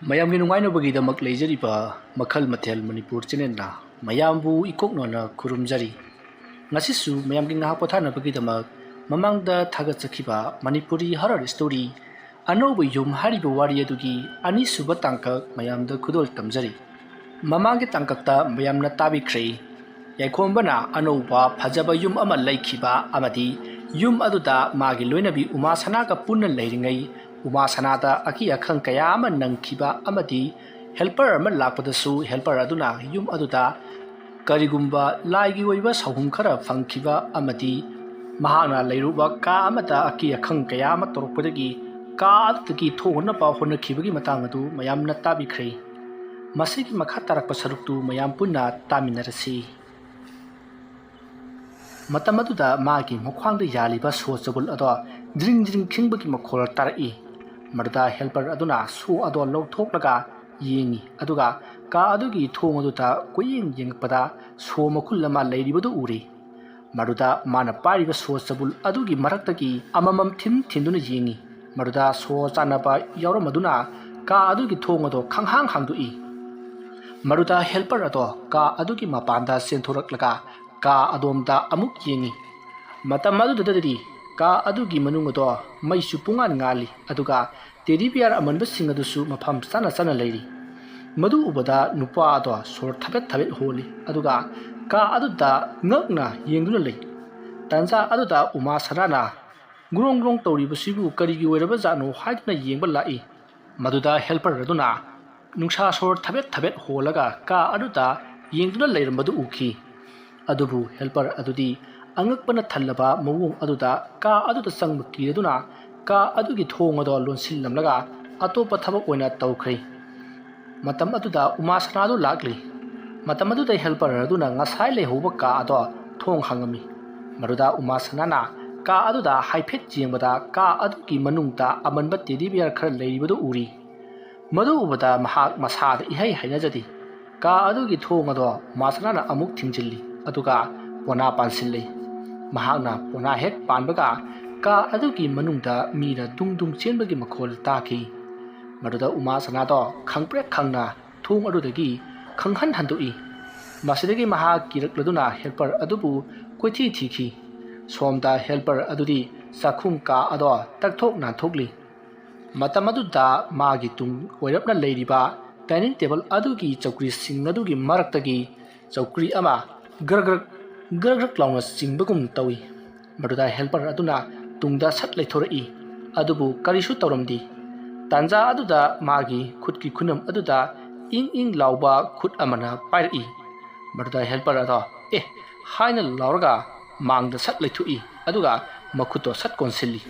ꯃꯌꯥꯝꯒꯤ ꯅꯨꯡꯉꯥꯏꯅꯕꯒꯤꯗꯃꯛ ꯂꯩꯖꯔꯤꯕ ꯃꯈꯜ ꯃꯊꯦꯜ ꯃꯅꯤꯄꯨꯔ ꯆꯦꯅꯦꯜꯅ ꯃꯌꯥꯝꯕꯨ ꯏꯀꯣꯛꯅꯅ ꯈꯨꯔꯨꯝꯖꯔꯤ꯫ ꯉꯁꯤꯁꯨ ꯃꯌꯥꯝꯒꯤ ꯉꯥꯏꯍꯥꯛ ꯄꯣꯊꯥꯅꯕꯒꯤꯗꯃꯛ ꯃꯃꯥꯡꯗ ꯊꯥꯒꯠꯆꯈꯤꯕ ꯃꯅꯤꯄꯨꯔꯤ ꯍꯔꯔ ꯁ꯭ꯇꯣꯔꯤ ꯑꯅꯧꯕ ꯌꯨꯝ ꯍꯥꯏꯔꯤꯕ ꯋꯥꯔꯤ ꯑꯗꯨꯒꯤ ꯑꯅꯤꯁꯨꯕ ꯇꯥꯡꯀꯛ ꯃꯌꯥꯝꯗ ꯈꯨꯗꯣꯜ ꯇꯝꯖꯔꯤ꯫ ꯃꯃꯥꯡꯒꯤ ꯇꯥꯡꯀꯛꯇ ꯃꯌꯥꯝꯅ ꯇꯥꯕꯤꯈ꯭ꯔꯦ꯫ ꯌꯥꯏꯈꯣꯝꯕꯅ ꯑꯅꯧꯕ ꯐꯖꯕ ꯌꯨꯝ ꯑꯃ ꯂꯩꯈꯤꯕ ꯑꯃꯗꯤ ꯌꯨꯝ ꯑꯗꯨꯗ ꯃꯥꯒꯤ ꯂꯣꯏꯅꯕꯤ ꯎꯃꯥ ꯁꯅꯥꯒ ꯄꯨꯟꯅ ꯂꯩꯔꯤꯉꯩ ꯎꯃꯥ ꯁꯅꯥꯗ ꯑꯀꯤ ꯑꯈꯪ ꯀꯌꯥ ꯑꯃ ꯅꯪꯈꯤꯕ ꯑꯃꯗꯤ ꯍꯦꯜꯄꯔ ꯑꯃ ꯂꯥꯛꯄꯗꯁꯨ ꯍꯦꯜꯄꯔ ꯑꯗꯨꯅ ꯌꯨꯝ ꯑꯗꯨꯗ ꯀꯔꯤꯒꯨꯝꯕ ꯂꯥꯏꯒꯤ ꯑꯣꯏꯕ ꯁꯥꯍꯨꯝ ꯈꯔ ꯐꯪꯈꯤꯕ ꯑꯃꯗꯤ ꯃꯍꯥꯛꯅ ꯂꯩꯔꯨꯕ ꯀꯥ ꯑꯃꯗ ꯑꯀꯤ ꯑꯈꯪ ꯀꯌꯥ ꯑꯃ ꯇꯧꯔꯛꯄꯗꯒꯤ ꯀꯥ ꯑꯗꯨꯗꯒꯤ ꯊꯣꯛꯅꯕ ꯍꯣꯠꯅꯈꯤꯕꯒꯤ ꯃꯇꯥꯡ ꯑꯗꯨ ꯃꯌꯥꯝꯅ ꯇꯥꯕꯤꯈ꯭ꯔꯦ꯫ ꯃꯁꯤꯒꯤ ꯃꯈꯥ ꯇꯥꯔꯛꯄ ꯁꯔꯨꯛꯇꯨ ꯃꯌꯥꯝ ꯄꯨꯟꯅ ꯇꯥꯃꯤꯟꯅꯔꯁꯤ꯫ ꯃꯇꯝ ꯑꯗꯨꯗ ꯃꯥꯒꯤ ꯃꯈ꯭ꯋꯥꯡꯗ ꯌꯥꯜꯂꯤꯕ ꯁꯣ ꯆꯕꯨꯜ ꯑꯗꯣ ꯖ꯭ꯔꯤꯡ ꯖ꯭ꯔꯤꯡ ꯈꯤꯡꯕꯒꯤ ꯃꯈꯣꯜ ꯇꯥꯔꯛꯏ꯫ ꯃꯗꯨꯗ ꯍꯦꯜꯄꯔ ꯑꯗꯨꯅ ꯁꯣ ꯑꯗꯣ ꯂꯧꯊꯣꯛꯂꯒ ꯌꯦꯡꯉꯤ ꯑꯗꯨꯒ ꯀꯥ ꯑꯗꯨꯒꯤ ꯊꯣꯡ ꯑꯗꯨꯗ ꯀꯣꯏꯌꯦꯡ ꯌꯦꯡꯉꯛꯄꯗ ꯁꯣ ꯃꯈꯨꯜ ꯑꯃ ꯂꯩꯔꯤꯕꯗꯨ ꯎꯔꯤ꯫ ꯃꯗꯨꯗ ꯃꯥꯅ ꯄꯥꯏꯔꯤꯕ ꯁꯣ ꯆꯕꯨꯜ ꯑꯗꯨꯒꯤ ꯃꯔꯛꯇꯒꯤ ꯑꯃꯃꯝ ꯊꯤꯟꯗꯨꯅ ꯌꯦꯡꯉꯤ꯫ ꯃꯗꯨꯗ ꯁꯣ ꯆꯥꯟꯅꯕ ꯌꯥꯎꯔꯝꯃꯗꯨꯅ ꯀꯥ ꯑꯗꯨꯒꯤ ꯊꯣꯡ ꯑꯗꯣ ꯈꯪꯍꯥꯡ ꯍꯥꯡꯗꯣꯛꯏ꯫ ꯃꯗꯨꯗ ꯍꯦꯜꯄꯔ ꯑꯗꯣ ꯀꯥ ꯑꯗꯨꯒꯤ ꯃꯄꯥꯟꯗ ꯆꯦꯟꯊꯣꯔꯛꯂꯒ ꯀꯥ ꯑꯗꯣꯝꯗ ꯑꯃꯨꯛ ꯌꯦꯡꯉꯤ꯫ ꯃꯇꯝ ꯑꯗꯨꯗꯗꯤ ꯀꯥ ꯑꯗꯨꯒꯤ ꯃꯅꯨꯡ ꯑꯗꯣ ꯃꯩꯁꯨ ꯄꯨꯡꯉꯥꯟ ꯉꯥꯜꯂꯤ ꯑꯗꯨꯒ ꯇꯦꯗꯤ ꯕꯤꯌꯥꯔ ꯑꯃꯟꯕꯁꯤꯡ ꯑꯗꯨꯁꯨ ꯃꯐꯝ ꯆꯥꯅ ꯆꯥꯅ ꯂꯩꯔꯤ꯫ ꯃꯗꯨ ꯎꯕꯗ ꯅꯨꯄꯥ ꯑꯗꯣ ꯁꯣꯔ ꯊꯕꯦꯠ ꯊꯕꯦꯠ ꯍꯣꯜꯂꯤ ꯑꯗꯨꯒ ꯀꯥ ꯑꯗꯨꯗ ꯉꯛꯅ ꯌꯦꯡꯗꯨꯅ ꯂꯩ꯫ ꯇꯥꯟꯖꯥ ꯑꯗꯨꯗ ꯎꯃꯥ ꯁꯅꯥꯅ ꯒ꯭ꯔꯣꯡ ꯒ꯭ꯔꯣꯡ ꯇꯧꯔꯤꯕꯁꯤꯕꯨ ꯀꯔꯤꯒꯤ ꯑꯣꯏꯔꯕ ꯖꯥꯠꯅꯣ ꯍꯥꯏꯗꯨꯅ ꯌꯦꯡꯕ ꯂꯥꯛꯏ꯫ ꯃꯗꯨꯗ ꯍꯦꯜꯄꯔ ꯑꯗꯨꯅ ꯅꯨꯡꯁꯥ ꯁꯣꯔ ꯊꯕꯦꯠ ꯊꯕꯦꯠ ꯍꯣꯜꯂꯒ ꯀꯥ ꯑꯗꯨꯗ ꯌꯦꯡꯗꯨꯅ ꯂꯩꯔꯝꯕꯗꯨ ꯎꯈꯤ꯫ ꯑꯗꯨꯕꯨ ꯍꯦꯜꯄꯔ ꯑꯗꯨꯗꯤ ꯑꯉꯛꯄꯅ ꯊꯜꯂꯕ ꯃꯑꯣꯡ ꯑꯗꯨꯗ ꯀꯥ ꯑꯗꯨꯗ ꯆꯪꯕ ꯀꯤꯔꯗꯨꯅ ꯀꯥ ꯑꯗꯨꯒꯤ ꯊꯣꯡ ꯑꯗꯣ ꯂꯣꯟꯁꯤꯜꯂꯝꯂꯒ ꯑꯇꯣꯞꯄ ꯊꯕꯛ ꯑꯣꯏꯅ ꯇꯧꯈ꯭ꯔꯦ꯫ ꯃꯇꯝ ꯑꯗꯨꯗ ꯎꯃꯥ ꯁꯅꯥꯗꯨ ꯂꯥꯛꯂꯤ꯫ ꯃꯇꯝ ꯑꯗꯨꯗ ꯍꯦꯜꯄꯔ ꯑꯗꯨꯅ ꯉꯁꯥꯏ ꯂꯩꯍꯧꯕ ꯀꯥ ꯑꯗꯣ ꯊꯣꯡ ꯍꯥꯡꯉꯝꯃꯤ꯫ ꯃꯗꯨꯗ ꯎꯃꯥ ꯁꯅꯥꯅ ꯀꯥ ꯑꯗꯨꯗ ꯍꯥꯏꯐꯦꯠ ꯌꯦꯡꯕꯗ ꯀꯥ ꯑꯗꯨꯒꯤ ꯃꯅꯨꯡꯗ ꯑꯃꯟꯕ ꯇꯦꯗꯤ ꯕꯤꯌꯥꯔ ꯈꯔ ꯂꯩꯔꯤꯕꯗꯨ ꯎꯔꯤ꯫ ꯃꯗꯨ ꯎꯕꯗ ꯃꯍꯥꯛ ꯃꯁꯥꯗ ꯏꯍꯩ ꯍꯩꯅꯖꯗꯦ꯫ ꯀꯥ ꯑꯗꯨꯒꯤ ꯊꯣꯡ ꯑꯗꯣ ꯎꯃꯥ ꯁꯅꯥꯅ ꯑꯃꯨꯛ ꯊꯤꯡꯖꯤꯜꯂꯤ ꯑꯗꯨꯒ ꯄꯣꯅꯥ ꯄꯥꯟꯁꯤꯜꯂꯤ꯫ ꯃꯍꯥꯛꯅ ꯄꯣꯅꯥ ꯍꯦꯛ ꯄꯥꯟꯕꯒ ꯀꯥ ꯑꯗꯨꯒꯤ ꯃꯅꯨꯡꯗ ꯃꯤꯅ ꯗꯨꯡ ꯗꯨꯡ ꯆꯦꯟꯕꯒꯤ ꯃꯈꯣꯜ ꯇꯥꯈꯤ꯫ ꯃꯗꯨꯗ ꯎꯃꯥ ꯁꯅꯥꯗꯣ ꯈꯪꯄ꯭ꯔꯦꯛ ꯈꯪꯅ ꯊꯣꯡ ꯑꯗꯨꯗꯒꯤ ꯈꯪꯍꯟ ꯍꯟꯗꯣꯛꯏ꯫ ꯃꯁꯤꯗꯒꯤ ꯃꯍꯥꯛ ꯀꯤꯔꯛꯂꯗꯨꯅ ꯍꯦꯜꯄꯔ ꯑꯗꯨꯕꯨ ꯀꯣꯏꯊꯤ ꯊꯤꯈꯤ꯫ ꯁꯣꯝꯗ ꯍꯦꯜꯄꯔ ꯑꯗꯨꯗꯤ ꯆꯥꯛꯈꯨꯝ ꯀꯥ ꯑꯗꯣ ꯇꯛꯊꯣꯛ ꯅꯥꯟꯊꯣꯛꯂꯤ꯫ ꯃꯇꯝ ꯑꯗꯨꯗ ꯃꯥꯒꯤ ꯇꯨꯡ ꯑꯣꯏꯔꯞꯅ ꯂꯩꯔꯤꯕ ꯗꯥꯏꯅꯤꯡ ꯇꯦꯕꯜ ꯑꯗꯨꯒꯤ ꯆꯧꯀ꯭ꯔꯤꯁꯤꯡ ꯑꯗꯨꯒꯤ ꯃꯔꯛꯇꯒꯤ ꯆꯧꯀ꯭ꯔꯤ ꯑꯃ ꯒ꯭ꯔꯒ꯭ꯔꯛ ꯒ꯭ꯔꯒ꯭ꯔꯛ ꯂꯥꯎꯅ ꯆꯤꯡꯕꯒꯨꯝ ꯇꯧꯏ꯫ ꯃꯗꯨꯗ ꯍꯦꯜꯄꯔ ꯑꯗꯨꯅ ꯇꯨꯡꯗ ꯁꯠ ꯂꯩꯊꯣꯔꯛꯏ ꯑꯗꯨꯕꯨ ꯀꯔꯤꯁꯨ ꯇꯧꯔꯝꯗꯦ꯫ ꯇꯥꯟꯖꯥ ꯑꯗꯨꯗ ꯃꯥꯒꯤ ꯈꯨꯠꯀꯤ ꯈꯨꯅꯝ ꯑꯗꯨꯗ ꯏꯪ ꯏꯪ ꯂꯥꯎꯕ ꯈꯨꯠ ꯑꯃꯅ ꯄꯥꯏꯔꯛꯏ꯫ ꯃꯗꯨꯗ ꯍꯦꯜꯄꯔ ꯑꯗꯣ ꯑꯦ ꯍꯥꯏꯅ ꯂꯥꯎꯔꯒ ꯃꯥꯡꯗ ꯁꯠ ꯂꯩꯊꯣꯛꯏ ꯑꯗꯨꯒ ꯃꯈꯨꯠꯇꯣ ꯁꯠ ꯀꯣꯟꯁꯤꯜꯂꯤ꯫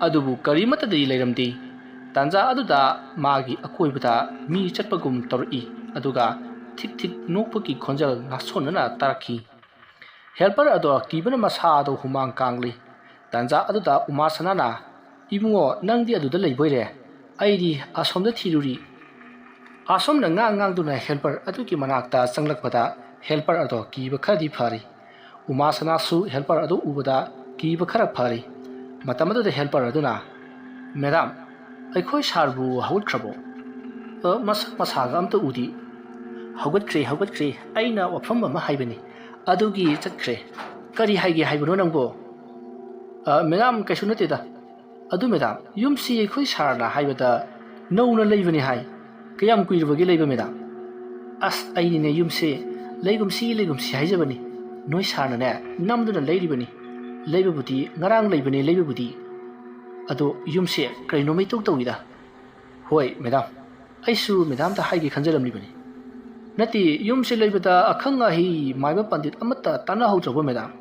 ꯑꯗꯨꯕꯨ ꯀꯔꯤꯃꯠꯇꯗꯤ ꯂꯩꯔꯝꯗꯦ꯫ ꯇꯥꯟꯖꯥ ꯑꯗꯨꯗ ꯃꯥꯒꯤ ꯑꯀꯣꯏꯕꯗ ꯃꯤ ꯆꯠꯄꯒꯨꯝ ꯇꯧꯔꯛꯏ ꯑꯗꯨꯒ ꯊꯤꯛ ꯊꯤꯛ ꯅꯣꯛꯄꯒꯤ ꯈꯣꯟꯖꯦꯜ ꯉꯥꯁꯣꯟꯅꯅ ꯇꯥꯔꯛꯈꯤ꯫ ꯍꯦꯜꯄꯔ ꯑꯗꯣ ꯀꯤꯕꯅ ꯃꯁꯥꯗꯣ ꯍꯨꯃꯥꯡ ꯀꯥꯡꯂꯤ꯫ ꯇꯥꯟꯖꯥ ꯑꯗꯨꯗ ꯎꯃꯥ ꯁꯅꯥꯅ ꯏꯕꯨꯡꯉꯣ ꯅꯪꯗꯤ ꯑꯗꯨꯗ ꯂꯩꯕꯣꯏꯔꯦ ꯑꯩꯗꯤ ꯑꯁꯣꯝꯗ ꯊꯤꯔꯨꯔꯤ꯫ ꯑꯁꯣꯝꯅ ꯉꯥꯡꯗꯨꯅ ꯍꯦꯜꯄꯔ ꯑꯗꯨꯒꯤ ꯃꯅꯥꯛꯇ ꯆꯪꯂꯛꯄꯗ ꯍꯦꯜꯄꯔ ꯑꯗꯣ ꯀꯤꯕ ꯈꯔꯗꯤ ꯐꯔꯤ꯫ ꯎꯃꯥ ꯁꯅꯥꯁꯨ ꯍꯦꯜꯄꯔ ꯑꯗꯨ ꯎꯕꯗ ꯀꯤꯕ ꯈꯔ ꯐꯔꯤ꯫ ꯃꯇꯝ ꯑꯗꯨꯗ ꯍꯦꯜꯄꯔ ꯑꯗꯨꯅ ꯃꯦꯗꯥꯝ ꯑꯩꯈꯣꯏ ꯁꯥꯔꯕꯨ ꯍꯧꯒꯠꯈ꯭ꯔꯕꯣ? ꯃꯁꯥꯒ ꯑꯝꯇ ꯎꯗꯦ꯫ ꯍꯧꯒꯠꯈ꯭ꯔꯦ ꯑꯩꯅ ꯋꯥꯐꯝ ꯑꯃ ꯍꯥꯏꯕꯅꯤ ꯑꯗꯨꯒꯤ ꯆꯠꯈ꯭ꯔꯦ꯫ ꯀꯔꯤ ꯍꯥꯏꯒꯦ ꯍꯥꯏꯕꯅꯣ ꯅꯪꯕꯣ? ꯃꯦꯗꯥꯝ ꯀꯩꯁꯨ ꯅꯠꯇꯦꯗ꯫ ꯑꯗꯨ ꯃꯦꯗꯥꯝ ꯌꯨꯝꯁꯤ ꯑꯩꯈꯣꯏ ꯁꯥꯔꯅ ꯍꯥꯏꯕꯗ ꯅꯧꯅ ꯂꯩꯕꯅꯤ ꯍꯥꯏ꯫ ꯀꯌꯥꯝ ꯀꯨꯏꯔꯕꯒꯦ ꯂꯩꯕ ꯃꯦꯗꯥꯝ? ꯑꯁ ꯑꯩꯅꯤꯅꯦ ꯌꯨꯝꯁꯦ ꯂꯩꯒꯨꯝꯁꯤ ꯍꯥꯏꯖꯕꯅꯤ꯫ ꯅꯣꯏ ꯁꯥꯔꯅꯅꯦ ꯅꯝꯗꯨꯅ ꯂꯩꯔꯤꯕꯅꯤ꯫ ꯂꯩꯕꯕꯨꯗꯤ ꯉꯔꯥꯡ ꯂꯩꯕꯅꯤ ꯂꯩꯕꯕꯨꯗꯤ꯫ ꯑꯗꯣ ꯌꯨꯝꯁꯦ ꯀꯔꯤꯅꯣꯃ ꯏꯇꯧ ꯇꯧꯏꯗ꯫ ꯍꯣꯏ ꯃꯦꯗꯥꯝ ꯑꯩꯁꯨ ꯃꯦꯗꯥꯝꯗ ꯍꯥꯏꯒꯦ ꯈꯟꯖꯔꯝꯂꯤꯕꯅꯤ꯫ ꯅꯠꯇꯦ ꯌꯨꯝꯁꯦ ꯂꯩꯕꯗ ꯑꯈꯪ ꯑꯍꯩ ꯃꯥꯏꯕ ꯄꯟꯗꯤꯠ ꯑꯃꯠꯇ ꯇꯥꯟꯅꯍꯧꯗ꯭ꯔꯕꯣ ꯃꯦꯗꯥꯝ?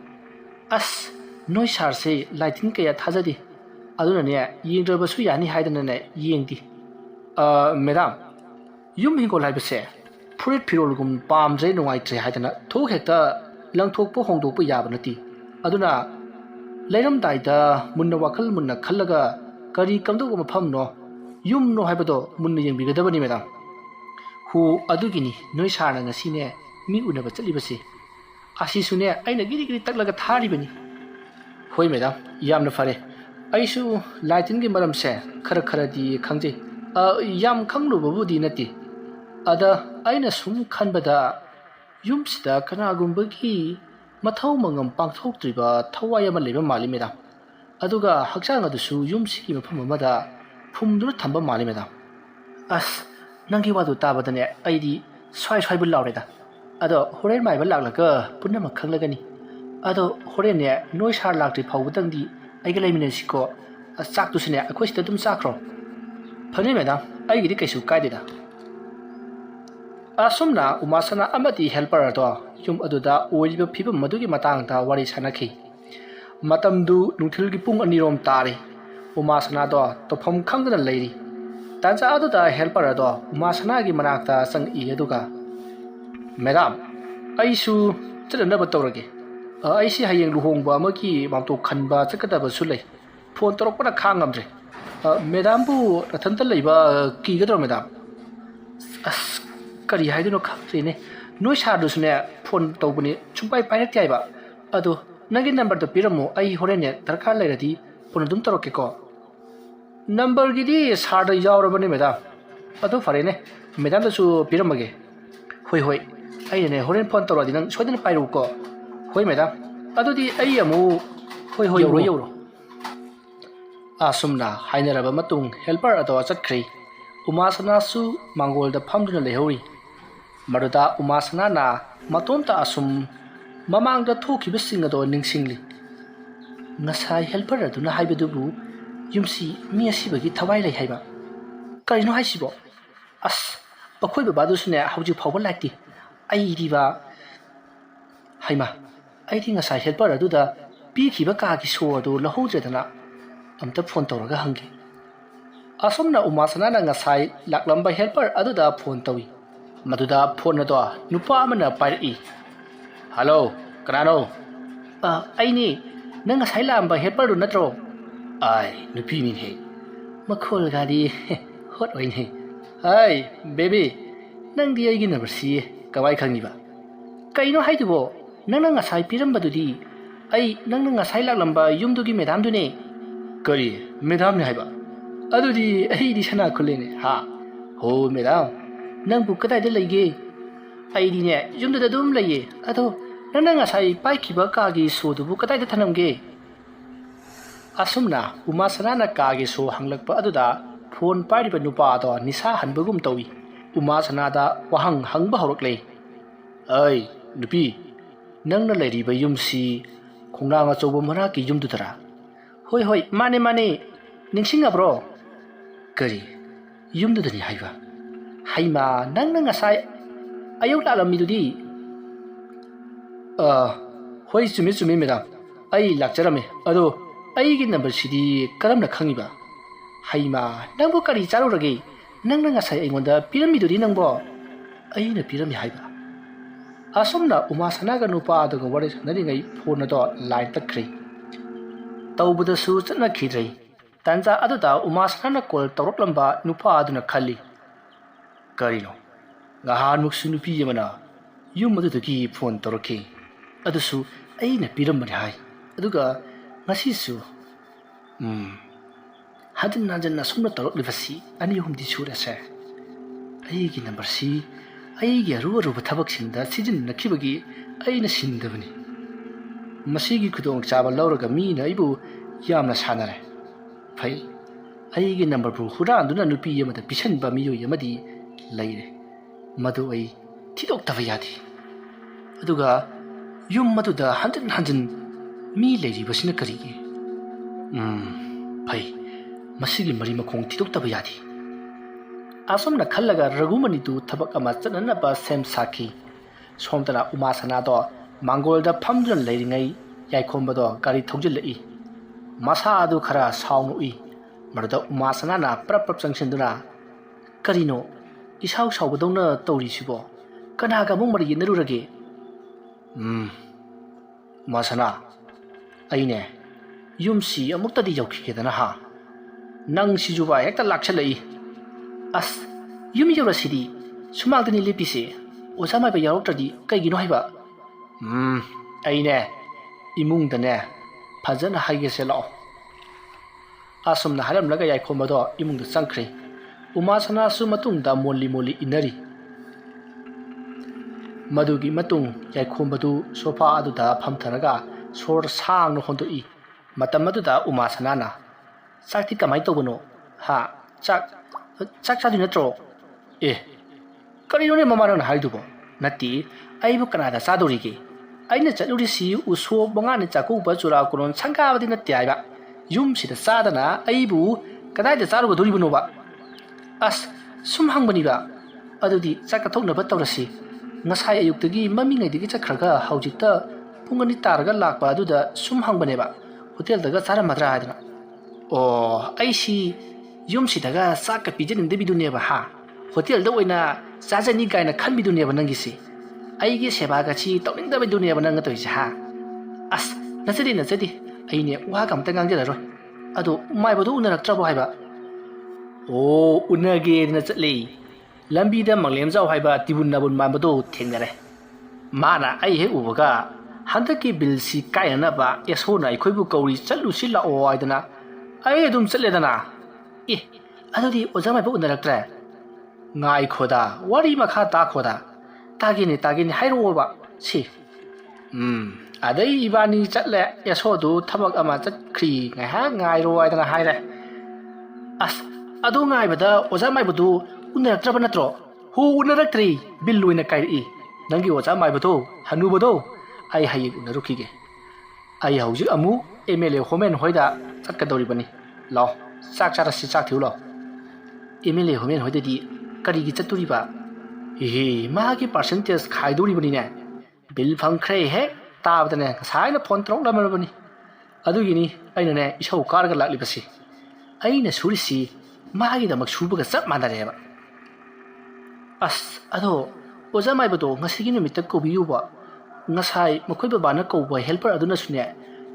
ꯑꯁ ꯅꯣꯏ ꯁꯥꯔꯁꯦ ꯂꯥꯏꯇꯤꯟ ꯀꯌꯥ ꯊꯥꯖꯗꯦ ꯑꯗꯨꯅꯅꯦ ꯌꯦꯡꯗ꯭ꯔꯕꯁꯨ ꯌꯥꯅꯤ ꯍꯥꯏꯗꯅꯅꯦ ꯌꯦꯡꯗꯦ꯫ ꯃꯦꯗꯥꯝ ꯌꯨꯝ ꯍꯤꯡꯒꯣꯜ ꯍꯥꯏꯕꯁꯦ ꯐꯨꯔꯤꯠ ꯐꯤꯔꯣꯜꯒꯨꯝ ꯄꯥꯝꯗ꯭ꯔꯦ ꯅꯨꯡꯉꯥꯏꯇ꯭ꯔꯦ ꯍꯥꯏꯗꯅ ꯊꯣꯛ ꯍꯦꯛꯇ ꯂꯪꯊꯣꯛꯄ ꯍꯣꯡꯗꯣꯛꯄ ꯌꯥꯕ ꯅꯠꯇꯦ꯫ ꯑꯗꯨꯅ ꯂꯩꯔꯝꯗꯥꯏꯗ ꯃꯨꯟꯅ ꯋꯥꯈꯜ ꯃꯨꯟꯅ ꯈꯜꯂꯒ ꯀꯔꯤ ꯀꯝꯗꯧꯕ ꯃꯐꯝꯅꯣ ꯌꯨꯝꯅꯣ ꯍꯥꯏꯕꯗꯣ ꯃꯨꯟꯅ ꯌꯦꯡꯕꯤꯒꯗꯕꯅꯤ ꯃꯦꯗꯥꯝ꯫ ꯍꯣ ꯑꯗꯨꯒꯤꯅꯤ ꯅꯣꯏ ꯁꯥꯔꯅ ꯉꯁꯤꯅꯦ ꯃꯤ ꯎꯅꯕ ꯆꯠꯂꯤꯕꯁꯦ꯫ ꯑꯁꯤꯁꯨꯅꯦ ꯑꯩꯅ ꯒꯤꯔꯤ ꯒꯤꯔꯤ ꯇꯛꯂꯒ ꯊꯥꯔꯤꯕꯅꯤ꯫ ꯍꯣꯏ ꯃꯦꯗꯥꯝ ꯌꯥꯝꯅ ꯐꯔꯦ꯫ ꯑꯩꯁꯨ ꯂꯥꯏꯇꯤꯟꯒꯤ ꯃꯔꯝꯁꯦ ꯈꯔꯗꯤ ꯈꯪꯖꯩ ꯌꯥꯝ ꯈꯪꯂꯨꯕꯕꯨꯗꯤ ꯅꯠꯇꯦ ꯑꯗ ꯑꯩꯅ ꯁꯨꯝ ꯈꯟꯕꯗ ꯌꯨꯝꯁꯤꯗ ꯀꯅꯥꯒꯨꯝꯕꯒꯤ ꯃꯊꯧ ꯃꯉꯝ ꯄꯥꯡꯊꯣꯛꯇ꯭ꯔꯤꯕ ꯊꯋꯥꯏ ꯑꯃ ꯂꯩꯕ ꯃꯥꯜꯂꯤ ꯃꯦꯗꯥꯝ ꯑꯗꯨꯒ ꯍꯛꯆꯥꯡ ꯑꯗꯨꯁꯨ ꯌꯨꯝꯁꯤꯒꯤ ꯃꯐꯝ ꯑꯃꯗ ꯐꯨꯝꯗꯨꯅ ꯊꯝꯕ ꯃꯥꯜꯂꯤ ꯃꯦꯗꯥꯝ ꯑꯁ ꯅꯪꯒꯤ ꯋꯥꯗꯨ ꯇꯥꯕꯗꯅꯦ ꯑꯩꯗꯤ ꯁ꯭ꯋꯥꯏꯕꯨ ꯂꯥꯎꯔꯦꯗ ꯑꯗꯣ ꯍꯣꯔꯦꯟ ꯃꯥꯏꯕ ꯂꯥꯛꯂꯒ ꯄꯨꯝꯅꯃꯛ ꯈꯪꯂꯒꯅꯤ ꯑꯗꯣ ꯍꯣꯔꯦꯟꯅꯦ ꯅꯣꯏ ꯁꯥꯔ ꯂꯥꯛꯇ꯭ꯔꯤ ꯐꯥꯎꯕꯗꯪꯗꯤ ꯑꯩꯒ ꯂꯩꯃꯤꯟꯅꯁꯤꯀꯣ ꯆꯥꯛꯇꯨꯁꯨꯅꯦ ꯑꯩꯈꯣꯏ ꯁꯤꯗ ꯑꯗꯨꯝ ꯆꯥꯈ꯭ꯔꯣ ꯐꯅꯤ ꯃꯦꯗꯥꯝ ꯑꯩꯒꯤꯗꯤ ꯀꯩꯁꯨ ꯀꯥꯏꯗꯦꯗ ꯑꯁꯨꯝꯅ ꯎꯃꯥꯁꯅꯥ ꯑꯃꯗꯤ ꯍꯦꯜꯄꯔ ꯑꯗꯣ ꯌꯨꯝ ꯑꯗꯨꯗ ꯑꯣꯏꯔꯤꯕ ꯐꯤꯕꯝ ꯃꯗꯨꯒꯤ ꯃꯇꯥꯡꯗ ꯋꯥꯔꯤ ꯁꯥꯅꯈꯤ ꯃꯇꯝꯗꯨ ꯅꯨꯡꯊꯤꯜꯒꯤ ꯄꯨꯡ 2 ꯇꯥꯔꯤ ꯎꯃꯥꯁꯅꯥꯗꯣ ꯇꯧꯐꯝ ꯈꯪꯗꯅ ꯂꯩꯔꯤ ꯇꯥꯟꯖꯥ ꯑꯗꯨꯗ ꯍꯦꯜꯄꯔ ꯑꯗꯣ ꯎꯃꯥꯁꯅꯥꯒꯤ ꯃꯅꯥꯛꯇ ꯆꯪꯏ ꯑꯗꯨꯒ ꯃꯦꯗꯥꯝ ꯑꯩꯁꯨ ꯆꯠꯅꯅꯕ ꯇꯧꯔꯒꯦ ꯑꯩꯁꯤ ꯍꯌꯦꯡ ꯂꯨꯍꯣꯡꯕ ꯑꯃꯒꯤ ꯃꯥꯡꯇꯣꯞ ꯈꯟꯕ ꯆꯠꯀꯗꯕꯁꯨ ꯂꯩ ꯐꯣꯟ ꯇꯧꯔꯛꯄꯅ ꯈꯥꯡꯉꯝꯗ꯭ꯔꯦ ꯃꯦꯗꯥꯝꯕꯨ ꯅꯊꯟꯇ ꯂꯩꯕ ꯀꯤꯒꯗ꯭ꯔꯣ ꯃꯦꯗꯥꯝ ꯑꯁ ꯀꯔꯤ ꯍꯥꯏꯗꯣꯏꯅꯣ ꯈꯪꯗ꯭ꯔꯦꯅꯦ ꯅꯣꯏ ꯁꯥꯔꯗꯨꯁꯨꯅꯦ ꯐꯣꯟ ꯇꯧꯕꯅꯤ ꯁꯨꯡꯄꯥꯏ ꯄꯥꯏꯔꯛꯇꯦ ꯍꯥꯏꯕ ꯑꯗꯣ ꯅꯪꯒꯤ ꯅꯝꯕꯔꯗꯣ ꯄꯤꯔꯝꯃꯣ ꯑꯩ ꯍꯣꯔꯦꯟꯅꯦ ꯗꯔꯀꯥꯔ ꯂꯩꯔꯗꯤ ꯐꯣꯟ ꯑꯗꯨꯝ ꯇꯧꯔꯛꯀꯦꯀꯣ ꯅꯝꯕꯔꯒꯤꯗꯤ ꯁꯥꯔꯗ ꯌꯥꯎꯔꯕꯅꯦ ꯃꯦꯗꯥꯝ ꯑꯗꯨ ꯐꯔꯦꯅꯦ ꯃꯦꯗꯥꯝꯗꯁꯨ ꯄꯤꯔꯝꯃꯒꯦ ꯍꯣꯏ ꯑꯩꯅꯅꯦ ꯍꯣꯔꯦꯟ ꯐꯣꯟ ꯇꯧꯔꯛꯑꯗꯤ ꯅꯪ ꯁꯣꯏꯗꯅ ꯄꯥꯏꯔꯛꯎꯀꯣ ꯍꯣꯏ ꯃꯦꯗꯥꯝ ꯑꯗꯨꯗꯤ ꯑꯩ ꯑꯃꯨꯛ ꯍꯣꯏ ꯌꯧꯔꯣ ꯑꯁꯨꯝꯅ ꯍꯥꯏꯅꯔꯕ ꯃꯇꯨꯡ ꯍꯦꯜꯄꯔ ꯑꯗꯣ ꯆꯠꯈ꯭ꯔꯦ ꯎꯃꯥꯁꯅꯥꯁꯨ ꯃꯥꯡꯒꯣꯜꯗ ꯐꯝꯗꯨꯅ ꯂꯩꯍꯧꯔꯤ ꯃꯗꯨꯗ ꯎꯃꯥꯁꯅꯥꯅ ꯃꯇꯣꯝꯇ ꯑꯁꯨꯝ ꯃꯃꯥꯡꯗ ꯊꯣꯛꯈꯤꯕꯁꯤꯡ ꯑꯗꯣ ꯅꯤꯡꯁꯤꯡꯂꯤ ꯉꯁꯥꯏ ꯍꯦꯜꯄꯔ ꯑꯗꯨꯅ ꯍꯥꯏꯕꯗꯨꯕꯨ ꯌꯨꯝꯁꯤ ꯃꯤ ꯑꯁꯤꯕꯒꯤ ꯊꯋꯥꯏ ꯂꯩ ꯍꯥꯏꯕ ꯀꯔꯤꯅꯣ ꯍꯥꯏꯁꯤꯕꯣ ꯑꯁ ꯑꯩꯈꯣꯏ ꯕꯕꯥꯗꯨꯁꯨꯅꯦ ꯍꯧꯖꯤꯛ ꯐꯥꯎꯕ ꯂꯥꯛꯇꯦ ꯑꯩꯗꯤꯕ ꯍꯩꯃꯥ ꯑꯩꯗꯤ ꯉꯁꯥꯏ ꯍꯦꯜꯄꯔ ꯑꯗꯨꯗ ꯄꯤꯈꯤꯕ ꯀꯥꯒꯤ ꯁꯣ ꯑꯗꯨ ꯂꯧꯍꯧꯗ꯭ꯔꯦꯗꯅ ꯑꯝꯇ ꯐꯣꯟ ꯇꯧꯔꯒ ꯍꯪꯒꯦ ꯑꯁꯨꯝꯅ ꯎꯃꯥꯁꯅꯥꯅ ꯉꯁꯥꯏ ꯂꯥꯛꯂꯝꯕ ꯍꯦꯜꯄꯔ ꯑꯗꯨꯗ ꯐꯣꯟ ꯇꯧꯏ ꯃꯗꯨꯗ ꯐꯣꯟ ꯑꯗꯣ ꯅꯨꯄꯥ ꯑꯃꯅ ꯄꯥꯏꯔꯛꯏ ꯍꯜꯂꯣ ꯀꯅꯥꯅꯣ ꯑꯩꯅꯦ ꯅꯪ ꯉꯁꯥꯏ ꯂꯥꯛꯑꯝꯕ ꯍꯦꯜꯄꯔꯗꯨ ꯅꯠꯇ꯭ꯔꯣ ꯅꯨꯄꯤꯅꯤꯅꯦ ꯃꯈꯣꯜꯒꯗꯤ ꯍꯣꯠ ꯑꯣꯏꯅꯦ ꯍꯥꯏ ꯕꯦꯕꯤ ꯅꯪꯗꯤ ꯑꯩꯒꯤ ꯅꯝꯕꯔꯁꯤ ꯀꯃꯥꯏ ꯈꯪꯉꯤꯕ ꯀꯩꯅꯣ ꯍꯥꯏꯗꯨꯕꯣ ꯅꯪꯅ ꯉꯁꯥꯏ ꯄꯤꯔꯝꯕꯗꯨꯗꯤ ꯑꯩ ꯅꯪꯅ ꯉꯁꯥꯏ ꯂꯥꯛꯂꯝꯕ ꯌꯨꯝꯗꯨꯒꯤ ꯃꯦꯗꯥꯝꯗꯨꯅꯦ ꯀꯔꯤ ꯃꯦꯗꯥꯝꯅꯦ ꯍꯥꯏꯕ ꯑꯗꯨꯗꯤ ꯑꯩꯗꯤ ꯁꯅꯥ ꯈꯨꯜꯂꯦꯅꯦ ꯍꯥ ꯍꯣ ꯃꯦꯗꯥꯝ ꯅꯪꯕꯨ ꯀꯗꯥꯏꯗ ꯂꯩꯒꯦ ꯑꯩꯗꯤꯅꯦ ꯌꯨꯝꯗꯨꯗ ꯑꯗꯨꯝ ꯂꯩꯌꯦ ꯑꯗꯣ ꯅꯪꯅ ꯉꯁꯥꯏ ꯄꯥꯏꯈꯤꯕ ꯀꯥꯒꯤ ꯁꯣꯗꯨꯕꯨ ꯀꯗꯥꯏꯗ ꯊꯅꯝꯒꯦ ꯑꯁꯨꯝꯅ ꯎꯃꯥꯁꯅꯥꯅ ꯀꯥꯒꯤ ꯁꯣ ꯍꯪꯂꯛꯄ ꯑꯗꯨꯗ ꯐꯣꯟ ꯄꯥꯏꯔꯤꯕ ꯅꯨꯄꯥ ꯑꯗꯣ ꯅꯤꯁꯥ ꯍꯟꯕꯒꯨꯝ ꯇꯧꯏ ꯎꯃꯥꯁꯅꯥꯗ ꯋꯥꯍꯪ ꯍꯪꯕ ꯍꯧꯔꯛꯂꯦ ꯑꯩ ꯅꯨꯄꯤ ꯅꯪꯅ ꯂꯩꯔꯤꯕ ꯌꯨꯝꯁꯤ ꯈꯣꯡꯅꯥꯡ ꯑꯆꯧꯕ ꯃꯅꯥꯛꯀꯤ ꯌꯨꯝꯗꯨꯗꯔꯥ ꯍꯣꯏ ꯃꯥꯅꯦ ꯅꯤꯡꯁꯤꯡꯉꯕ꯭ꯔꯣ ꯀꯔꯤ ꯌꯨꯝꯗꯨꯗꯅꯤ ꯍꯥꯏꯕ ꯍꯩꯃꯥ ꯅꯪꯅ ꯉꯁꯥꯏ ꯑꯌꯨꯛ ꯂꯥꯛꯂꯝꯃꯤꯗꯨꯗꯤ ꯍꯣꯏ ꯆꯨꯝꯃꯤ ꯃꯦꯗꯥꯝ ꯑꯩ ꯂꯥꯛꯆꯔꯝꯃꯦ ꯑꯗꯣ ꯑꯩꯒꯤ ꯅꯝꯕꯔꯁꯤꯗꯤ ꯀꯔꯝꯅ ꯈꯪꯉꯤꯕ ꯍꯩꯃꯥ ꯅꯪꯕꯨ ꯀꯔꯤ ꯆꯥꯔꯨꯔꯒꯦ ꯅꯪꯅ ꯉꯁꯥꯏ ꯑꯩꯉꯣꯟꯗ ꯄꯤꯔꯝꯃꯤꯗꯨꯗꯤ ꯅꯪꯕꯣ ꯑꯩꯅ ꯄꯤꯔꯝꯃꯤ ꯍꯥꯏꯕ ꯑꯁꯨꯝꯅ ꯎꯃꯥꯁꯅꯥꯒ ꯅꯨꯄꯥ ꯑꯗꯨꯒ ꯋꯥꯔꯤ ꯁꯥꯟꯅꯔꯤꯉꯩ ꯐꯣꯟ ꯑꯗꯣ ꯂꯥꯏꯟ ꯇꯠꯈ꯭ꯔꯦ ꯇꯧꯕꯗꯁꯨ ꯆꯠꯅꯈꯤꯗ꯭ꯔꯦ ꯇꯥꯟꯖꯥ ꯑꯗꯨꯗ ꯎꯃꯥꯁꯅꯥꯅ ꯀꯣꯜ ꯇꯧꯔꯛꯂꯝꯕ ꯅꯨꯄꯥ ꯑꯗꯨꯅ ꯈꯜꯂꯤ ꯀꯔꯤꯅꯣ ꯉꯍꯥꯟꯃꯨꯛꯁꯨ ꯅꯨꯄꯤ ꯑꯃꯅ ꯌꯨꯝ ꯑꯗꯨꯗꯒꯤ ꯐꯣꯟ ꯇꯧꯔꯛꯈꯤ ꯑꯗꯨꯁꯨ ꯑꯩꯅ ꯄꯤꯔꯝꯕꯅꯤ ꯍꯥꯏ ꯑꯗꯨꯒ ꯉꯁꯤꯁꯨ ꯍꯟꯖꯤꯟ ꯑꯁꯨꯝꯅ ꯇꯧꯔꯛꯂꯤꯕꯁꯤ 2-3ꯗꯤ ꯁꯨꯔꯦꯁꯦ ꯑꯩꯒꯤ ꯅꯝꯕꯔꯁꯤ ꯑꯩꯒꯤ ꯑꯔꯨꯕ ꯊꯕꯛꯁꯤꯡꯗ ꯁꯤꯖꯤꯟꯅꯈꯤꯕꯒꯤ ꯑꯩꯅ ꯁꯤꯟꯗꯕꯅꯤ ꯃꯁꯤꯒꯤ ꯈꯨꯗꯣꯡꯆꯥꯕ ꯂꯧꯔꯒ ꯃꯤꯅ ꯑꯩꯕꯨ ꯌꯥꯝꯅ ꯁꯥꯟꯅꯔꯦ ꯐꯩ ꯑꯩꯒꯤ ꯅꯝꯕꯔꯕꯨ ꯍꯨꯔꯥꯟꯗꯨꯅ ꯅꯨꯄꯤ ꯑꯃꯗ ꯄꯤꯁꯟꯕ ꯃꯤꯑꯣꯏ ꯑꯃꯗꯤ ꯂꯩꯔꯦ ꯃꯗꯨ ꯑꯩ ꯊꯤꯗꯣꯛꯇꯕ ꯌꯥꯗꯦ ꯑꯗꯨꯒ ꯌꯨꯝ ꯑꯗꯨꯗ ꯍꯟꯖꯤꯟ ꯃꯤ ꯂꯩꯔꯤꯕꯁꯤꯅ ꯀꯔꯤꯒꯤ ꯐꯩ ꯃꯁꯤꯒꯤ ꯃꯔꯤ ꯃꯈꯣꯡ ꯊꯤꯗꯣꯛꯇꯕ ꯌꯥꯗꯦ ꯑꯁꯨꯝꯅ ꯈꯜꯂꯒ ꯔꯘꯨꯃꯅꯤꯗꯨ ꯊꯕꯛ ꯑꯃ ꯆꯠꯅꯅꯕ ꯁꯦꯝ ꯁꯥꯈꯤ ꯁꯣꯝꯗꯅ ꯎꯃꯥꯁꯅꯥꯗꯣ ꯃꯥꯡꯒꯣꯜꯗ ꯐꯝꯗꯨꯅ ꯂꯩꯔꯤꯉꯩ ꯌꯥꯏꯈꯣꯝꯕꯗꯣ ꯒꯥꯔꯤ ꯊꯧꯖꯤꯜꯂꯛꯏ ꯃꯁꯥ ꯑꯗꯨ ꯈꯔ ꯁꯥꯎꯅ ꯎꯏ ꯃꯗꯨꯗ ꯎꯃꯥꯁꯅꯥꯅ ꯄ꯭ꯔꯞ ꯆꯪꯁꯤꯟꯗꯨꯅ ꯀꯔꯤꯅꯣ ꯏꯁꯥꯎ ꯁꯥꯎꯕꯗꯧꯅ ꯇꯧꯔꯤꯁꯤꯕꯣ ꯀꯅꯥꯒ ꯑꯃꯨꯛ ꯃꯔꯤ ꯌꯦꯠꯅꯔꯨꯔꯒꯦ ꯎꯃꯥꯁꯅꯥ ꯑꯩꯅꯦ ꯌꯨꯝꯁꯤ ꯑꯃꯨꯛꯇꯗꯤ ꯌꯧꯈꯤꯒꯦꯗꯅ ꯍꯥ ꯅꯪ ꯁꯤꯖꯨꯕ ꯍꯦꯛꯇ ꯂꯥꯛꯁꯜꯂꯛꯏ ꯑꯁ ꯌꯨꯝ ꯌꯧꯔꯁꯤꯗꯤ ꯁꯨꯃꯥꯡꯗꯅꯤ ꯂꯦꯞꯄꯤꯁꯦ ꯑꯣꯖꯥ ꯃꯥꯏꯕ ꯌꯥꯎꯔꯛꯇ꯭ꯔꯗꯤ ꯀꯩꯒꯤꯅꯣ ꯍꯥꯏꯕ ꯑꯩꯅꯦ ꯏꯃꯨꯡꯗꯅꯦ ꯐꯖꯅ ꯍꯥꯏꯒꯦꯁꯦ ꯂꯥꯛꯑꯣ ꯑꯁꯨꯝꯅ ꯍꯥꯏꯔꯝꯂꯒ ꯌꯥꯏꯈꯣꯝꯕꯗꯣ ꯏꯃꯨꯡꯗ ꯆꯪꯈ꯭ꯔꯦ Umasanasu matungda molli molli inari madugi matung yaikhomadu sofa aduda phamtharaga sor sangno hondoi matam aduda Umasanana sakti kamai tobano ha chak chadu natro karino ne mamarana haidubo nati aibu kanada sadorige aina chalurisi uso bangane chaku ba chura koron changabadi natte aiba yum sida sadana aibu kadai da charugo doribano ba as sum hangbani ba adudi chaka thokna ba tawrasi ngasai ayuktagi mamingaidagi chakhraga haujikta pungani taraga lakpa aduda sum hangbane ba hotel daga chara madra adina o aisi yum sidaga saka pijen indebidune ba ha hotel da oina chajani gaina khanbidune ba nangisi aigi seba ga chi tawningdabidune ba nanga toisi ha as nasadi aine wa kamta gangjala ro adu maibodu unaraktrabo haiba o unage na chatle lambi da manglem jaw haiba tibun nabun mambado thengnare mana ai he ubaga handaki bil si kayana ba eso na khoibu kauri chalu sila o aidana ai dum chaledana adudi ojamai ba unaraktra ngai khoda wari makha ta khoda tagini hairo ba si adai ibani chatle eso du thabak ama chakri ngai ro aidana haire as adu ngai bada ojamai budu unaraktraba natro hu unaraktri billuina kai nangi ojamai budu hanu budu ai hayi unarukige ai hauji amu MLA homen hoida chatkadori bani law chak charasi chak thiulo MLA homen hoidadi karigi chaturi ba magi percentage khaidori bani ne bil phangkhre he tabdane saina phone trong lamar bani adugini aina ne isau karga lakli basi aina surisi magi da maksubuga chap manare ba as ado ojamai bado ngasigi numita kobiyu ba ngasai makhoi babana kouba helper aduna sune